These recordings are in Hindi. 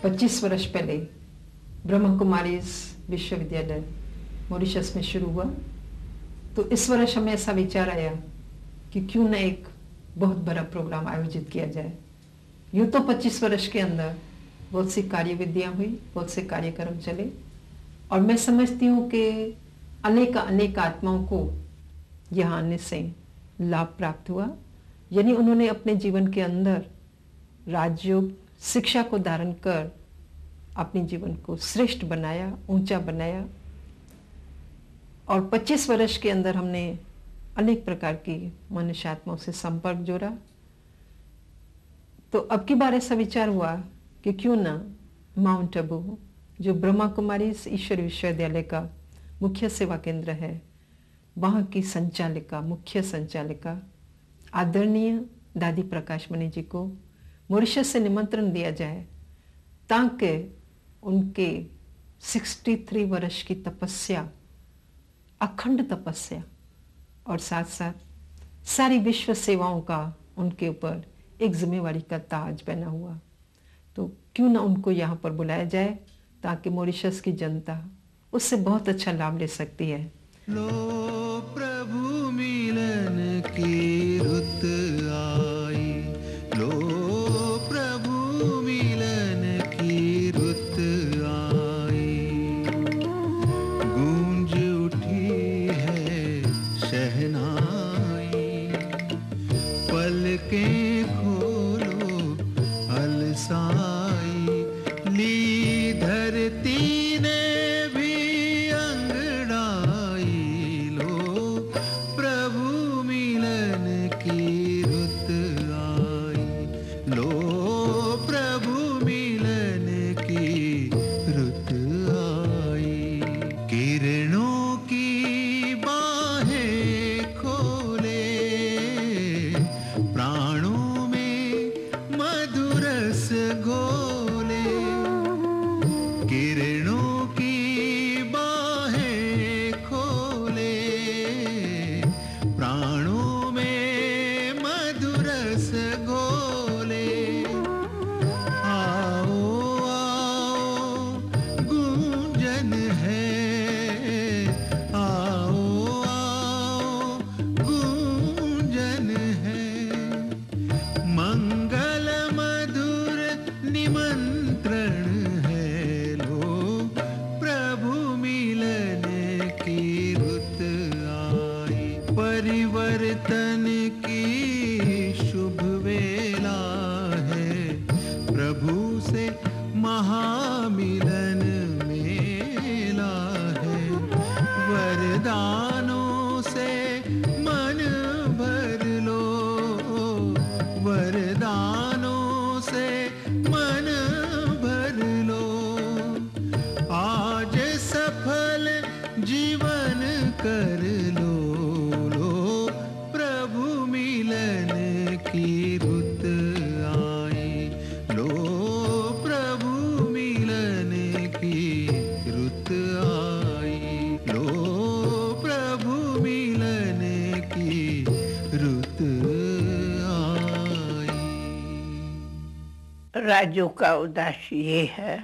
25 वर्ष पहले ब्रह्मा कुमारीज विश्वविद्यालय मॉरिशस में शुरू हुआ। तो इस वर्ष हमें ऐसा विचार आया कि क्यों न एक बहुत बड़ा प्रोग्राम आयोजित किया जाए। यूँ तो 25 वर्ष के अंदर बहुत सी कार्यविधियाँ हुई, बहुत से कार्यक्रम चले, और मैं समझती हूँ कि अनेक आत्माओं को यहाँ आने से लाभ प्राप्त हुआ। यानी उन्होंने अपने जीवन के अंदर राजयोग शिक्षा को धारण कर अपने जीवन को श्रेष्ठ बनाया, ऊंचा बनाया। और 25 वर्ष के अंदर हमने अनेक प्रकार की मनुष्य आत्माओं से संपर्क जोड़ा। तो अब की बार ऐसा विचार हुआ कि क्यों ना माउंट आबू, जो ब्रह्मा कुमारी ईश्वर विश्वविद्यालय का मुख्य सेवा केंद्र है, वहाँ की संचालिका, मुख्य संचालिका आदरणीय दादी प्रकाश मणि जी को मॉरिशस से निमंत्रण दिया जाए, ताकि उनके 63 वर्ष की तपस्या, अखंड तपस्या और साथ साथ सारी विश्व सेवाओं का उनके ऊपर एक जिम्मेवारी का ताज बना हुआ। तो क्यों ना उनको यहाँ पर बुलाया जाए, ताकि मॉरिशस की जनता उससे बहुत अच्छा लाभ ले सकती है। लो प्रभु मिलन की रुत आई, लो प्रभु मिलन की रुत आई, गूंज उठी है शहनाई, पलकें खोलो अलसाई, ली धरती ने परिवर्तन की शुभ वेला है, प्रभु से महामिलन मेला है, वरदानों से मन भर लो, वरदानों से मन भर लो, आज सफल जीवन कर लो, की रुत आई, लो प्रभु मिलन की रुत आई, लो प्रभु मिलन की रुत आई। राजू का उद्देश्य ये है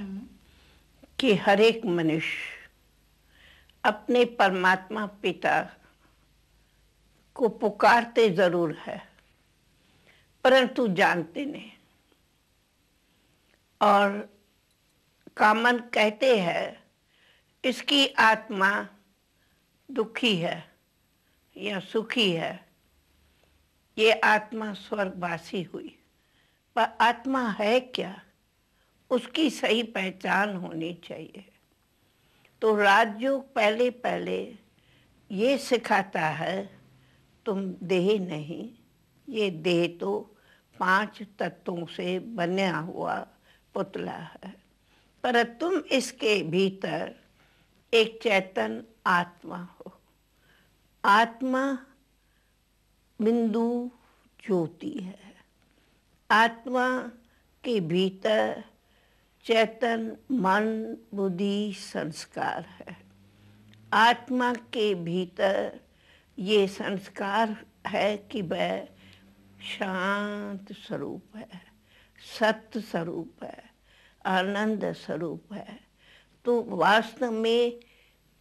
कि हर एक मनुष्य अपने परमात्मा पिता को पुकारते जरूर है, परंतु जानते नहीं। और कामन कहते हैं इसकी आत्मा दुखी है या सुखी है, ये आत्मा स्वर्गवासी हुई, पर आत्मा है क्या, उसकी सही पहचान होनी चाहिए। तो राजयोग पहले पहले ये सिखाता है तुम देह नहीं, ये देह तो 5 तत्वों से बना हुआ पुतला है, पर तुम इसके भीतर एक चैतन्य आत्मा हो। आत्मा बिंदु ज्योति है, आत्मा के भीतर चैतन्य मन बुद्धि संस्कार है। आत्मा के भीतर ये संस्कार है कि वह शांत स्वरूप है, सत्य स्वरूप है। आनंद स्वरूप है। तो वास्तव में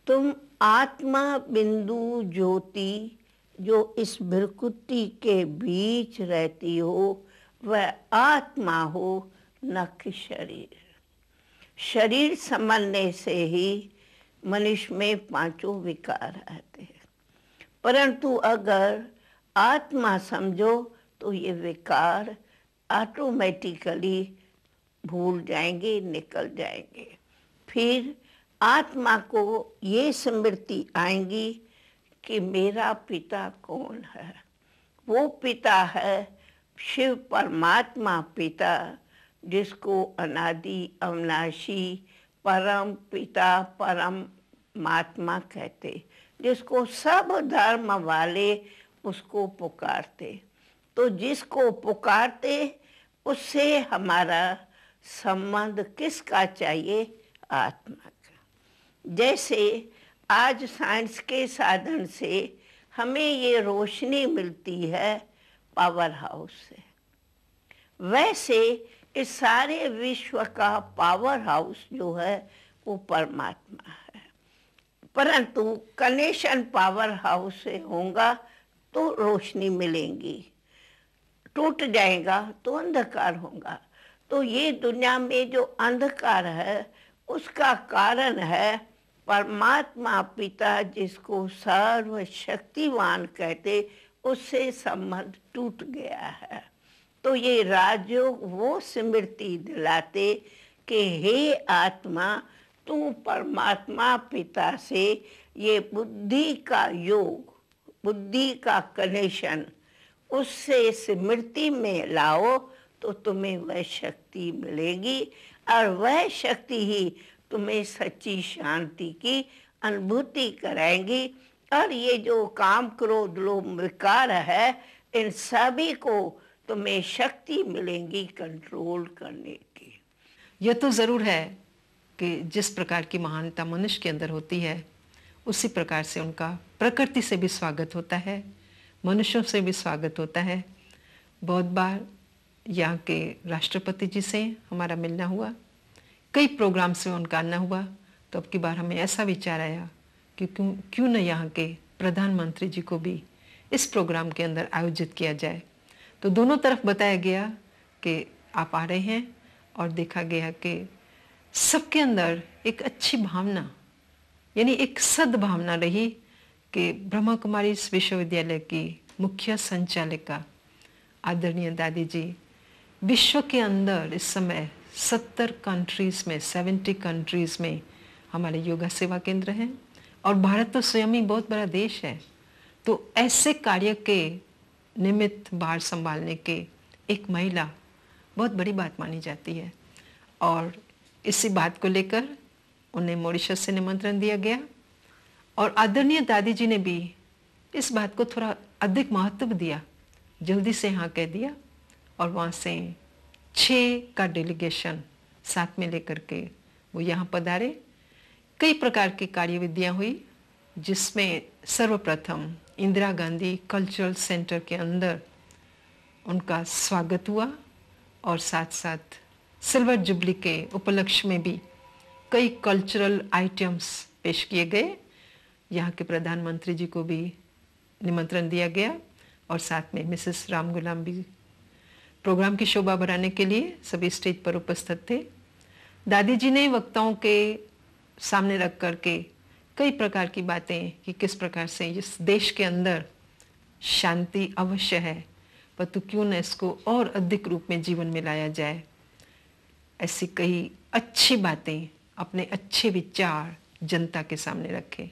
तुम आत्मा बिंदु ज्योति जो इस भृकुटी के बीच रहती हो, वह आत्मा हो, न कि शरीर। शरीर समझने से ही मनुष्य में पांचों विकार आते हैं, परंतु अगर आत्मा समझो तो ये विकार ऑटोमेटिकली भूल जाएंगे, निकल जाएंगे। फिर आत्मा को ये स्मृति आएंगी कि मेरा पिता कौन है। वो पिता है शिव परमात्मा पिता, जिसको अनादि अविनाशी परम पिता परमात्मा कहते, जिसको सब धर्म वाले उसको पुकारते। तो जिसको पुकारते उससे हमारा संबंध किसका चाहिए? आत्मा का। जैसे आज साइंस के साधन से हमें ये रोशनी मिलती है पावर हाउस से, वैसे इस सारे विश्व का पावर हाउस जो है वो परमात्मा है। परंतु कनेक्शन पावर हाउस से होगा तो रोशनी मिलेगी, टूट जाएगा तो अंधकार होगा। तो ये दुनिया में जो अंधकार है उसका कारण है परमात्मा पिता, जिसको सर्वशक्तिवान कहते, उससे संबंध टूट गया है। तो ये राजयोग वो स्मृति दिलाते कि हे आत्मा, तू परमात्मा पिता से ये बुद्धि का योग, बुद्धि का कनेक्शन उससे स्मृति में लाओ तो तुम्हें वह शक्ति मिलेगी, और वह शक्ति ही तुम्हें सच्ची शांति की अनुभूति कराएंगी। और ये जो काम क्रोध लोभ विकार है, इन सभी को तुम्हें शक्ति मिलेंगी कंट्रोल करने की। यह तो ज़रूर है कि जिस प्रकार की महानता मनुष्य के अंदर होती है, उसी प्रकार से उनका प्रकृति से भी स्वागत होता है, मनुष्यों से भी स्वागत होता है। बहुत बार यहाँ के राष्ट्रपति जी से हमारा मिलना हुआ, कई प्रोग्राम से उनका आना हुआ, तो अब की बार हमें ऐसा विचार आया कि क्यों न यहाँ के प्रधानमंत्री जी को भी इस प्रोग्राम के अंदर आयोजित किया जाए। तो दोनों तरफ बताया गया कि आप आ रहे हैं, और देखा गया कि सबके अंदर एक अच्छी भावना, यानी एक सद्भावना रही कि ब्रह्मा कुमारी विश्वविद्यालय की मुख्य संचालिका आदरणीय दादी जी विश्व के अंदर इस समय 70 कंट्रीज़ में 70 कंट्रीज़ में हमारे योगा सेवा केंद्र हैं, और भारत तो स्वयं ही बहुत बड़ा देश है। तो ऐसे कार्य के निमित्त बाहर संभालने के एक महिला बहुत बड़ी बात मानी जाती है, और इसी बात को लेकर उन्हें मॉरिशस से निमंत्रण दिया गया, और आदरणीय दादी जी ने भी इस बात को थोड़ा अधिक महत्व दिया, जल्दी से हाँ कह दिया, और वहाँ से 6 का डेलीगेशन साथ में लेकर के वो यहाँ पधारे। कई प्रकार की कार्यविधियाँ हुई, जिसमें सर्वप्रथम इंदिरा गांधी कल्चरल सेंटर के अंदर उनका स्वागत हुआ, और साथ साथ सिल्वर जुबली के उपलक्ष्य में भी कई कल्चरल आइटम्स पेश किए गए। यहाँ के प्रधानमंत्री जी को भी निमंत्रण दिया गया, और साथ में मिसेस राम गुलाम भी प्रोग्राम की शोभा बढ़ाने के लिए सभी स्टेज पर उपस्थित थे। दादी जी ने वक्ताओं के सामने रख कर के कई प्रकार की बातें कि किस प्रकार से इस देश के अंदर शांति अवश्य है, परंतु क्यों न इसको और अधिक रूप में जीवन में लाया जाए। ऐसी कई अच्छी बातें, अपने अच्छे विचार जनता के सामने रखे।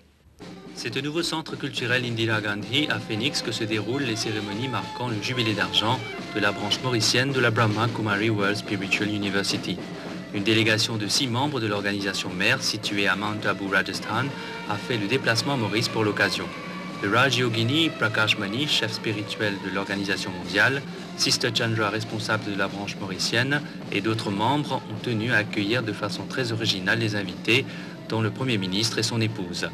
C'est au nouveau centre culturel Indira Gandhi à Phoenix que se déroulent les cérémonies marquant le jubilé d'argent de la branche mauricienne de la Brahma Kumari World Spiritual University. Une délégation de 6 membres de l'organisation mère située à Mount Abu, Rajasthan, a fait le déplacement à Maurice pour l'occasion. Le Raj Yogini Prakash Mani, chef spirituel de l'organisation mondiale, Sister Chandra, responsable de la branche mauricienne, et d'autres membres ont tenu à accueillir de façon très originale les invités, dont le Premier ministre et son épouse.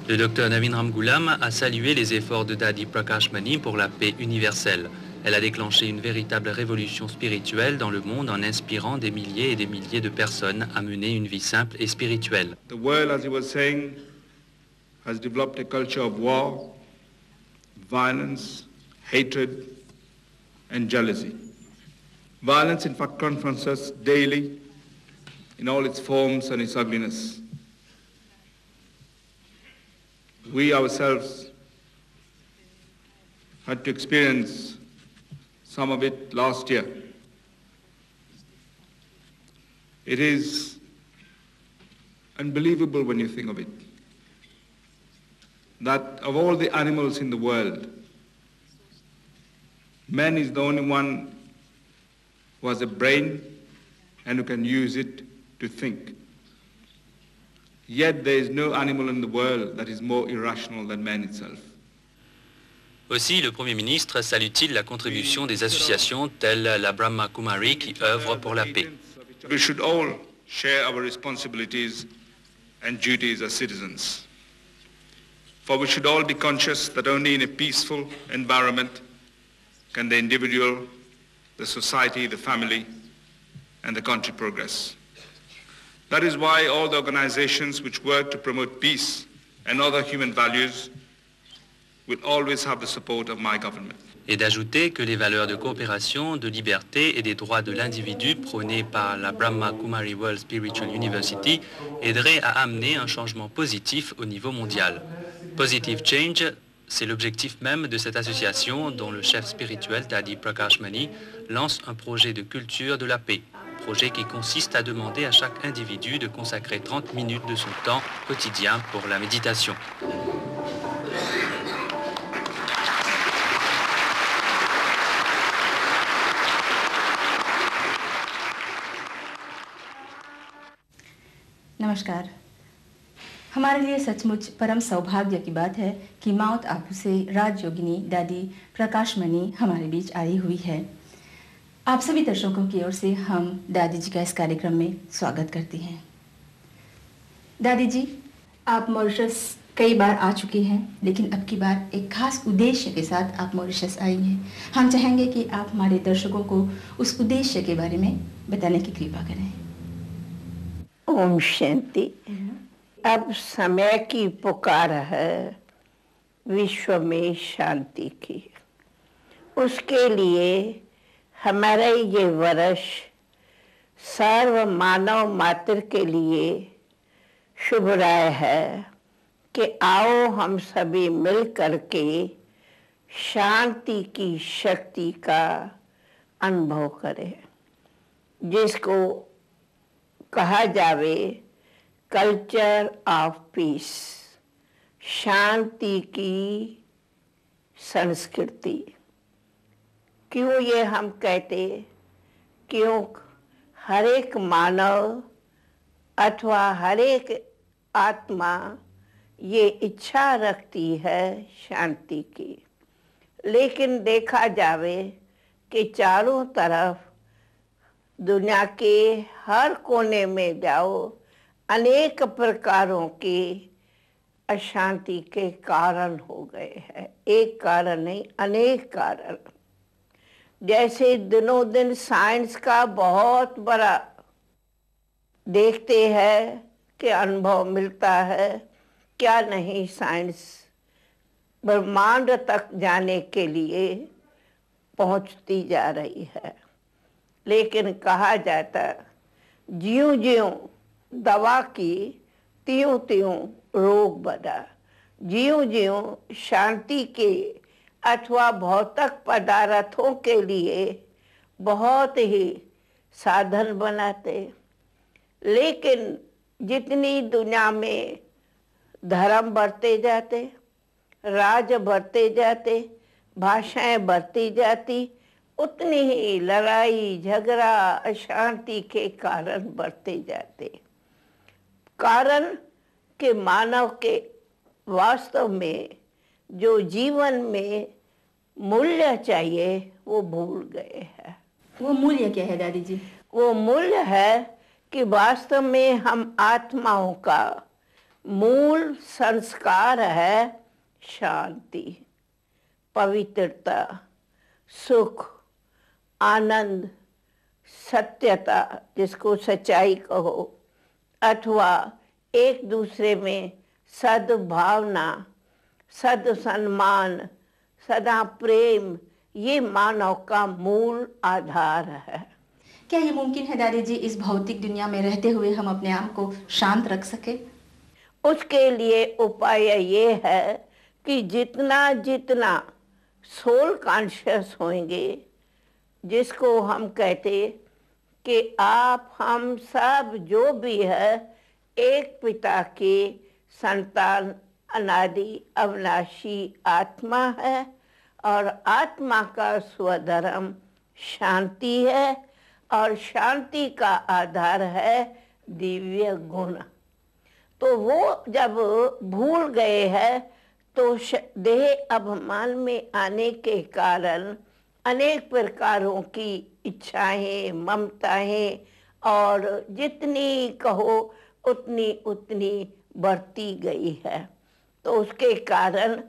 Le docteur Navin Ramgoolam a salué les efforts de Dadi Prakash Mani pour la paix universelle. Elle a déclenché une véritable révolution spirituelle dans le monde en inspirant des milliers et des milliers de personnes à mener une vie simple et spirituelle. The world, as he was saying, has developed a culture of war, violence, hatred, and jealousy. Violence, in fact, confronts us daily in all its forms and its ugliness. We ourselves had to experience some of it last year. It is unbelievable when you think of it, that of all the animals in the world, man is the only one who has a brain and who can use it to think. Yet there is no animal in the world that is more irrational than man itself. Aussi, le Premier ministre salue-t-il la contribution des associations telles la Brahma Kumari qui œuvrent pour la paix. We should all share our responsibilities and duties as citizens. For we should all be conscious that only in a peaceful environment can the individual, the society, the family, and the country progress. That is why all the organizations which work to promote peace and other human values will always have the support of my government. Et d'ajouter que les valeurs de coopération, de liberté et des droits de l'individu prônées par la Brahma Kumari World Spiritual University aideraient à amener un changement positif au niveau mondial. Positive Change, c'est l'objectif même de cette association dont le chef spirituel Dadi Prakash Mani lance un projet de culture de la paix. Projet qui consiste à demander à chaque individu de consacrer 30 minutes de son temps quotidien pour la méditation. नमस्कार। हमारे लिए सचमुच परम सौभाग्य की बात है कि माउंट आबू से राजयोगिनी दादी प्रकाश मणि हमारे बीच आई हुई है। आप सभी दर्शकों की ओर से हम दादी जी का इस कार्यक्रम में स्वागत करते हैं। दादी जी, आप मॉरिशस कई बार आ चुकी हैं, लेकिन अब की बार एक खास उद्देश्य के साथ आप मॉरिशस आई हैं। हम चाहेंगे कि आप हमारे दर्शकों को उस उद्देश्य के बारे में बताने की कृपा करें। ओम शांति। अब समय की पुकार है विश्व में शांति की। उसके लिए हमारा ये वर्ष सर्व मानव मात्र के लिए शुभ राय है कि आओ हम सभी मिल करके शांति की शक्ति का अनुभव करें, जिसको कहा जावे कल्चर ऑफ पीस, शांति की संस्कृति। क्यों ये हम कहते, क्यों हर एक मानव अथवा हर एक आत्मा ये इच्छा रखती है शांति की, लेकिन देखा जावे कि चारों तरफ दुनिया के हर कोने में जाओ अनेक प्रकारों के अशांति के कारण हो गए हैं। एक कारण नहीं, अनेक कारण। जैसे दिनों दिन साइंस का बहुत बड़ा देखते हैं कि अनुभव मिलता है, क्या नहीं साइंस ब्रह्मांड तक जाने के लिए पहुंचती जा रही है। लेकिन कहा जाता ज्यों ज्यों दवा की त्यों त्यों रोग बढ़ा, ज्यों ज्यों शांति के अथवा भौतिक पदार्थों के लिए बहुत ही साधन बनाते, लेकिन जितनी दुनिया में धर्म बढ़ते जाते, राज बढ़ते जाते, भाषाएं बढ़ती जाती, उतनी ही लड़ाई झगड़ा अशांति के कारण बढ़ते जाते। कारण कि मानव के वास्तव में जो जीवन में मूल्य चाहिए वो भूल गए हैं। वो मूल्य क्या है दादी जी? वो मूल्य है कि वास्तव में हम आत्माओं का मूल संस्कार है शांति, पवित्रता, सुख, आनंद, सत्यता जिसको सच्चाई कहो, अथवा एक दूसरे में सद्भावना, सद्सम्मान, सदा प्रेम, ये मानव का मूल आधार है। क्या ये मुमकिन है दादी जी, इस भौतिक दुनिया में रहते हुए हम अपने आप को शांत रख सके? उसके लिए उपाय ये है कि जितना जितना सोल कॉन्शियस होंगे, जिसको हम कहते कि आप हम सब जो भी है एक पिता के संतान, अनादि अविनाशी आत्मा है, और आत्मा का स्वधर्म शांति है, और शांति का आधार है दिव्य गुण। तो वो जब भूल गए हैं तो देह अभिमान में आने के कारण अनेक प्रकारों की इच्छाएं, ममताएं, और जितनी कहो उतनी उतनी बढ़ती गई है। तो उसके कारण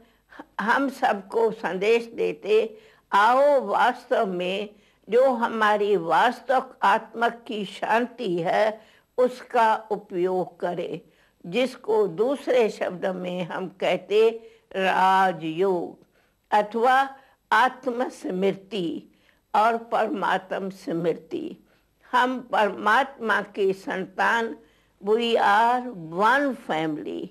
हम सबको संदेश देते, आओ वास्तव में जो हमारी वास्तविक आत्मा की शांति है उसका उपयोग करें, जिसको दूसरे शब्द में हम कहते राजयोग अथवा आत्म स्मृति और परमात्म स्मृति। हम परमात्मा के संतान, वी आर वन फैमिली।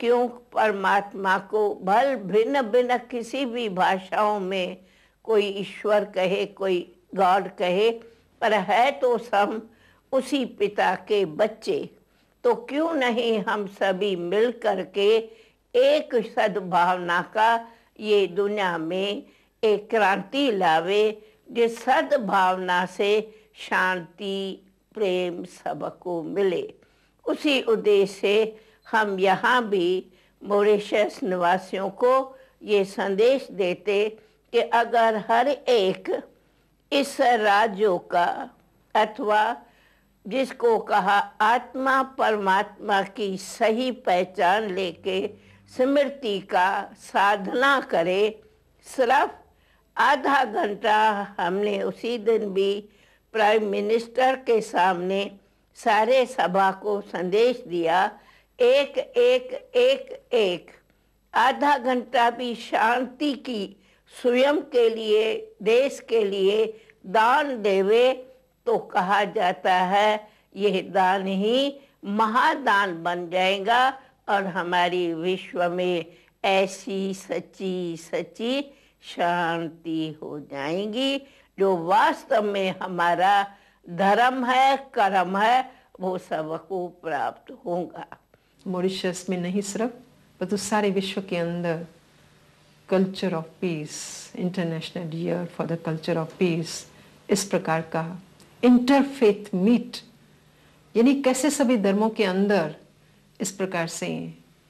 क्यों? परमात्मा को भल भिन्न भिन्न किसी भी भाषाओं में कोई ईश्वर कहे, कोई गॉड कहे, पर है तो सब उसी पिता के बच्चे। तो क्यों नहीं हम सभी मिल करके एक सद्भावना का ये दुनिया में एक क्रांति लावे, जिस सद्भावना से शांति, प्रेम सबको मिले। उसी उद्देश्य से हम यहाँ भी मॉरिशस निवासियों को ये संदेश देते कि अगर हर एक इस राज्यों का अथवा जिसको कहा आत्मा परमात्मा की सही पहचान लेके स्मृति का साधना करे, सिर्फ आधा घंटा हमने उसी दिन भी प्राइम मिनिस्टर के सामने सारे सभा को संदेश दिया, एक एक एक एक आधा घंटा भी शांति की स्वयं के लिए, देश के लिए दान देवे तो कहा जाता है यह दान ही महादान बन जाएगा, और हमारी विश्व में ऐसी सच्ची सच्ची शांति हो जाएगी, जो वास्तव में हमारा धर्म है, कर्म है, वो सबको प्राप्त होगा। मॉरिशस में नहीं सिर्फ, परंतु सारे विश्व के अंदर culture of peace, international year for the culture of peace, इस प्रकार का इंटरफेथ मीट, यानी कैसे सभी धर्मों के अंदर इस प्रकार से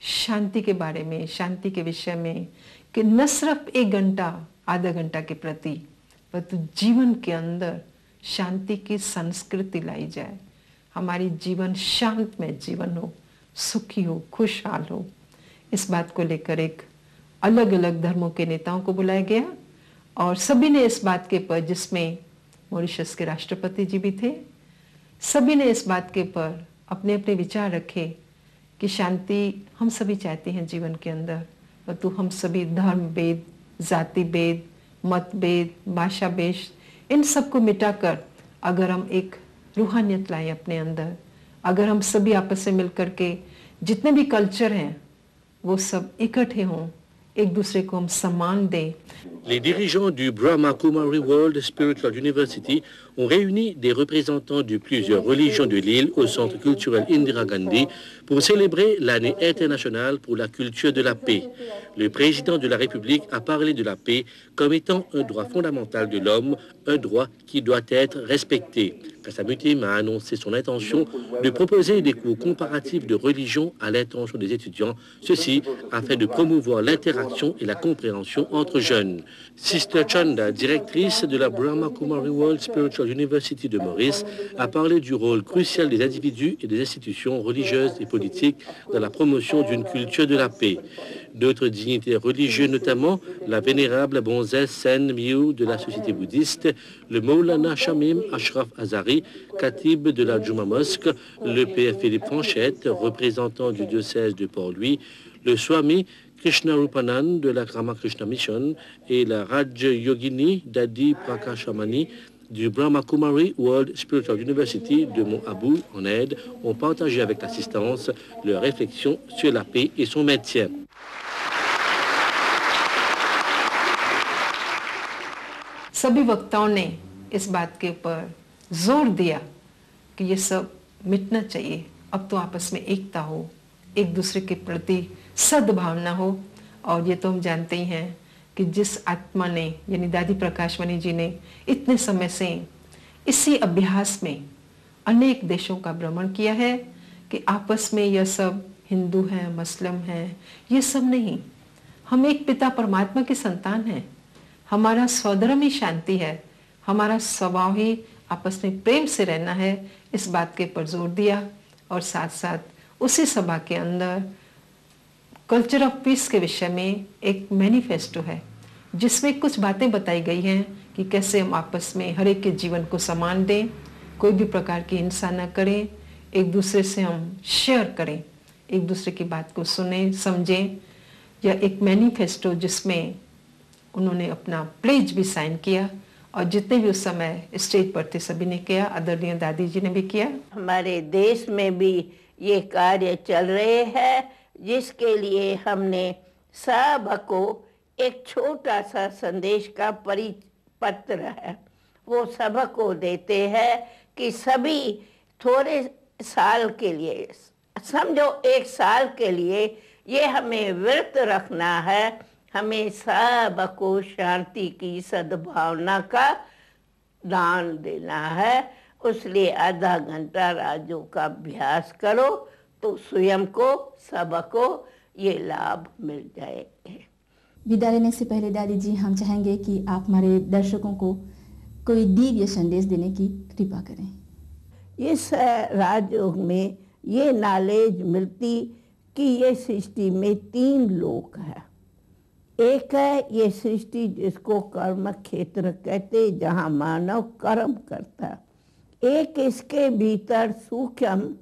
शांति के बारे में, शांति के विषय में, कि न सिर्फ एक घंटा, आधा घंटा के प्रति, परंतु जीवन के अंदर शांति की संस्कृति लाई जाए। हमारी जीवन शांतमय जीवन हो, सुखी हो, खुशहाल हो। इस बात को लेकर एक अलग अलग धर्मों के नेताओं को बुलाया गया, और सभी ने इस बात के पर, जिसमें मॉरिशस के राष्ट्रपति जी भी थे, सभी ने इस बात के पर अपने अपने विचार रखे कि शांति हम सभी चाहते हैं जीवन के अंदर, परंतु हम सभी धर्म भेद, जाति भेद, मत भेद, भाषा भेद, इन सबको मिटाकर अगर हम एक रूहानियत लाएं अपने अंदर, अगर हम सभी आपस में मिलकर के जितने भी कल्चर हैं वो सब इकट्ठे हों, एक दूसरे को हम सम्मान दें। Les dirigeants du Brahma Kumari World Spiritual University ont réuni des représentants de plusieurs religions de l'île au centre culturel Indira Gandhi pour célébrer l'année internationale pour la culture de la paix. Le président de la République a parlé de la paix comme étant un droit fondamental de l'homme, un droit qui doit être respecté. Kassamutim a annoncé son intention de proposer des cours comparatifs de religion à l'intention des étudiants, ceci afin de promouvoir l'interaction et la compréhension entre jeunes. Sister Chanda, directrice de la Brahma Kumari World Spiritual University de Maurice, a parlé du rôle crucial des individus et des institutions religieuses et politiques dans la promotion d'une culture de la paix. D'autres dignitaires religieux, notamment la vénérable Bonzès Sen Miu de la Société bouddhiste, le Maulana Shamim Ashraf Azari, Khatib de la Juma Mosque, le Père Philippe Fanchette, représentant du diocèse de Port-Louis, le Swami Krishna Rupanan de la Ramakrishna Mission et la Raj Yogini Dadi Prakashamani du Brahma Kumari World Spiritual University de Mont Abu en Inde ont partagé avec l'assistance leurs réflexions sur la paix et son maintien. सभी वक्ताओं ने इस बात के ऊपर जोर दिया कि ये सब मिटना चाहिए, अब तो आपस में एकता हो, एक दूसरे के प्रति सद्भावना हो। और ये तो हम जानते ही हैं कि जिस आत्मा ने यानी दादी प्रकाशमणि जी ने इतने समय से इसी अभ्यास में अनेक देशों का भ्रमण किया है कि आपस में यह सब हिंदू हैं, मुस्लिम हैं, ये सब नहीं, हम एक पिता परमात्मा की संतान हैं। हमारा स्वधर्म ही शांति है, हमारा स्वभाव ही आपस में प्रेम से रहना है, इस बात के ऊपर जोर दिया। और साथ साथ उसी सभा के अंदर कल्चर ऑफ पीस के विषय में एक मैनिफेस्टो है जिसमें कुछ बातें बताई गई हैं कि कैसे हम आपस में हर एक के जीवन को सम्मान दें, कोई भी प्रकार की हिंसा न करें, एक दूसरे से हम शेयर करें, एक दूसरे की बात को सुने समझें। यह एक मैनिफेस्टो जिसमें उन्होंने अपना प्लेज भी साइन किया और जितने भी उस समय स्टेज पर थे सभी ने किया, आदरणीय दादी जी ने भी किया। हमारे देश में भी ये कार्य चल रहे हैं जिसके लिए हमने सबको एक छोटा सा संदेश का परिपत्र है वो सबको देते हैं कि सभी थोड़े साल के लिए, समझो एक साल के लिए ये हमें व्रत रखना है, हमें सबको शांति की सद्भावना का दान देना है। उसलिए आधा घंटा राजों का अभ्यास करो तो स्वयं को सबको ये लाभ मिल जाएंगे। विदा लेने से पहले दादी जी हम चाहेंगे कि आप हमारे दर्शकों को कोई दिव्य संदेश देने की कृपा करें। इस राजयोग में ये नॉलेज मिलती कि ये सृष्टि में 3 लोक है। एक है ये सृष्टि जिसको कर्म क्षेत्र कहते, जहाँ मानव कर्म करता। एक इसके भीतर सूक्ष्म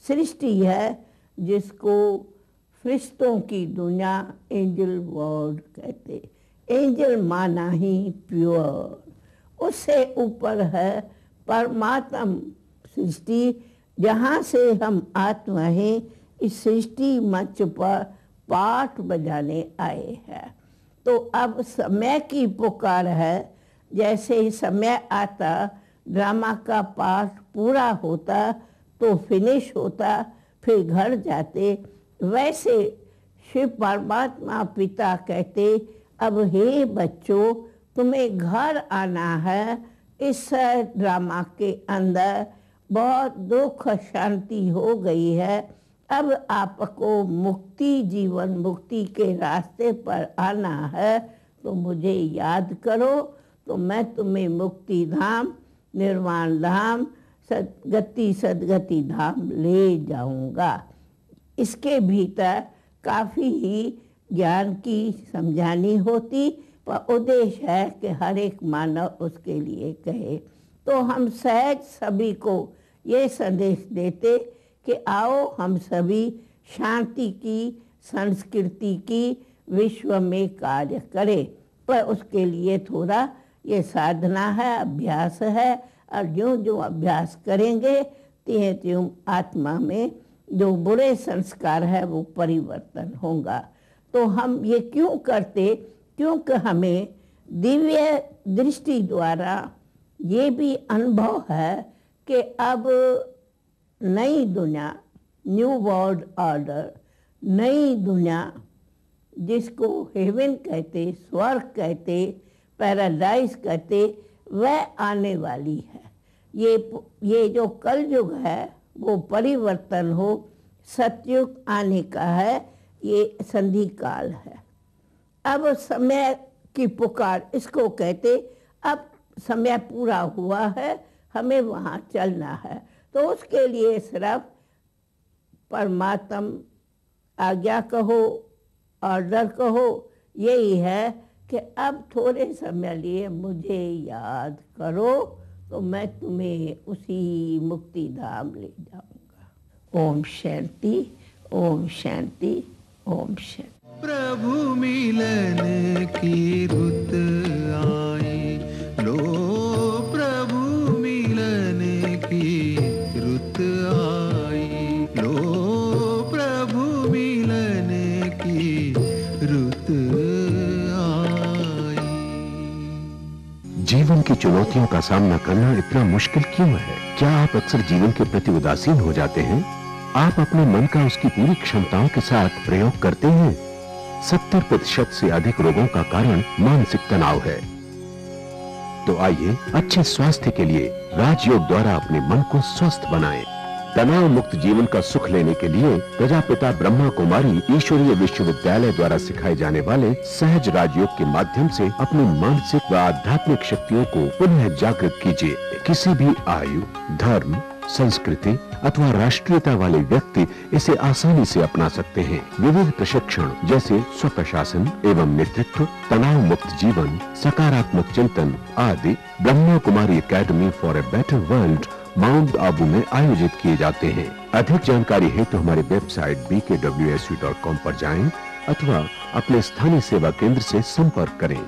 सृष्टि है जिसको फरिश्तों की दुनिया, एंजल वर्ल्ड कहते। एंजल माना ही प्योर। उससे ऊपर है परमात्म सृष्टि जहाँ से हम आत्मा हैं इस सृष्टि मंच पर पाठ बजाने आए हैं। तो अब समय की पुकार है, जैसे समय आता ड्रामा का पाठ पूरा होता तो फिनिश होता फिर घर जाते, वैसे शिव परमात्मा पिता कहते अब हे बच्चों तुम्हें घर आना है। इस ड्रामा के अंदर बहुत दुख शांति हो गई है, अब आपको मुक्ति जीवन मुक्ति के रास्ते पर आना है तो मुझे याद करो तो मैं तुम्हें मुक्ति धाम, निर्वाण धाम, सदगति धाम ले जाऊंगा। इसके भीतर काफ़ी ही ज्ञान की समझानी होती पर उद्देश्य है कि हर एक मानव उसके लिए कहे। तो हम सहज सभी को ये संदेश देते कि आओ हम सभी शांति की, संस्कृति की विश्व में कार्य करें। पर उसके लिए थोड़ा ये साधना है, अभ्यास है, और जो जो अभ्यास करेंगे त्यों त्यों आत्मा में जो बुरे संस्कार है वो परिवर्तन होगा। तो हम ये क्यों करते, क्योंकि हमें दिव्य दृष्टि द्वारा ये भी अनुभव है कि अब नई दुनिया, न्यू वर्ल्ड ऑर्डर, नई दुनिया जिसको हेवन कहते, स्वर्ग कहते, पैराडाइज कहते, वह आने वाली है। ये जो कल युग है वो परिवर्तन हो, सतयुग आने का है, ये संधि काल है। अब समय की पुकार इसको कहते, अब समय पूरा हुआ है, हमें वहाँ चलना है। तो उसके लिए सिर्फ परमात्म आज्ञा कहो, ऑर्डर कहो, यही है कि अब थोड़े समय लिए मुझे याद करो तो मैं तुम्हें उसी मुक्ति धाम ले जाऊंगा। ओम शांति, ओम शांति, ओम शांति। प्रभु मिलन की रुत आई, लो प्रभु मिलन की रुत आई, लो प्रभु मिलन की रुत आई। जीवन की चुनौतियों का सामना करना इतना मुश्किल क्यों है? क्या आप अक्सर जीवन के प्रति उदासीन हो जाते हैं? आप अपने मन का उसकी पूरी क्षमताओं के साथ प्रयोग करते हैं? 70% से अधिक रोगों का कारण मानसिक तनाव है। तो आइए अच्छे स्वास्थ्य के लिए राजयोग द्वारा अपने मन को स्वस्थ बनाएं। तनाव मुक्त जीवन का सुख लेने के लिए प्रजापिता ब्रह्मा कुमारी ईश्वरीय विश्वविद्यालय द्वारा सिखाए जाने वाले सहज राजयोग के माध्यम से अपनी मानसिक व आध्यात्मिक शक्तियों को पुनः जागृत कीजिए। किसी भी आयु, धर्म, संस्कृति अथवा राष्ट्रीयता वाले व्यक्ति इसे आसानी से अपना सकते हैं। विविध प्रशिक्षण जैसे स्वप्रशासन एवं नेतृत्व, तनाव मुक्त जीवन, सकारात्मक चिंतन आदि Brahma Kumari academy for a better world mount Abu में आयोजित किए जाते हैं। अधिक जानकारी हेतु हमारे वेबसाइट bkwsu.com पर जाएं अथवा अपने स्थानीय सेवा केंद्र से संपर्क करें।